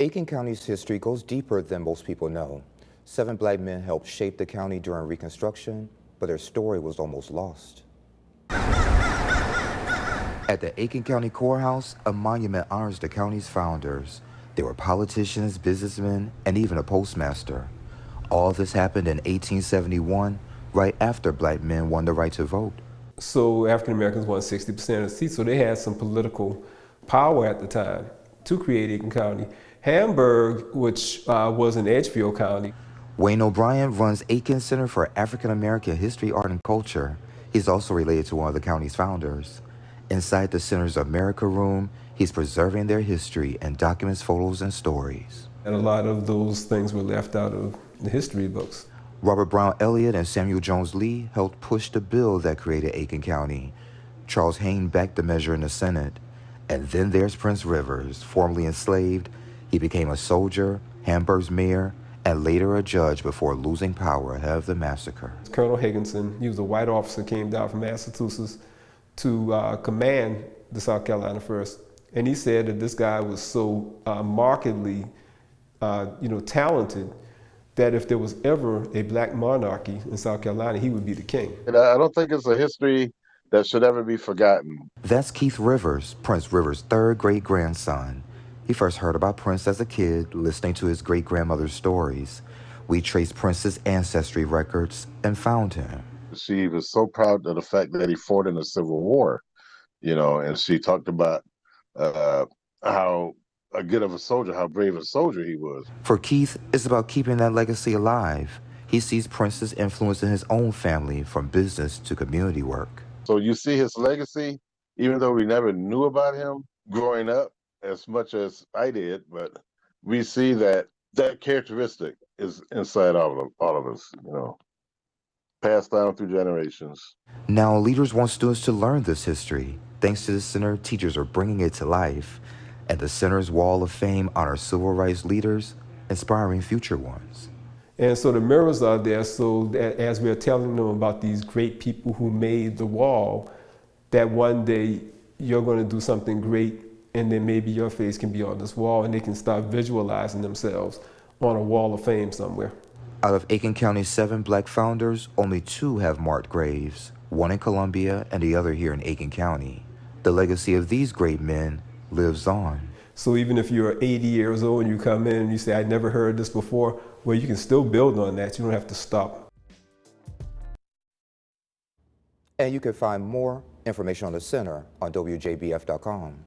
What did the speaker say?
Aiken County's history goes deeper than most people know. 7 black men helped shape the county during Reconstruction, but their story was almost lost. At the Aiken County Courthouse, a monument honors the county's founders. They were politicians, businessmen, and even a postmaster. All this happened in 1871, right after black men won the right to vote. So African Americans won 60% of the seats, so they had some political power at the time to create Aiken County. Hamburg, which was in Edgefield County. Wayne O'Brien runs Aiken Center for African American History, Art, and Culture. He's also related to one of the county's founders. Inside the center's America Room, he's preserving their history and documents photos and stories. And a lot of those things were left out of the history books. Robert Brown Elliott and Samuel Jones Lee helped push the bill that created Aiken County. Charles Hayne backed the measure in the Senate. And then there's Prince Rivers, formerly enslaved. He became a soldier, Hamburg's mayor, and later a judge before losing power ahead of the massacre. Colonel Higginson, he was a white officer, came down from Massachusetts to command the South Carolina 1st. And he said that this guy was so markedly talented that if there was ever a black monarchy in South Carolina, he would be the king. And I don't think it's a history that should ever be forgotten. That's Keith Rivers, Prince Rivers' third great-grandson. He first heard about Prince as a kid, listening to his great-grandmother's stories. We traced Prince's ancestry records and found him. She was so proud of the fact that he fought in the Civil War, and she talked about how good of a soldier, how brave a soldier he was. For Keith, it's about keeping that legacy alive. He sees Prince's influence in his own family, from business to community work. So you see his legacy, even though we never knew about him growing up as much as I did, but we see that characteristic is inside all of us, passed down through generations. Now, leaders want students to learn this history. Thanks to the center, teachers are bringing it to life. And the center's Wall of Fame honors civil rights leaders, inspiring future ones. And so the mirrors are there so that as we're telling them about these great people who made the wall, that one day you're going to do something great, and then maybe your face can be on this wall and they can start visualizing themselves on a wall of fame somewhere. Out of Aiken County's 7 black founders, only 2 have marked graves, one in Columbia and the other here in Aiken County. The legacy of these great men lives on. So even if you're 80 years old and you come in and you say, I never heard this before, well, you can still build on that. You don't have to stop. And you can find more information on the center on WJBF.com.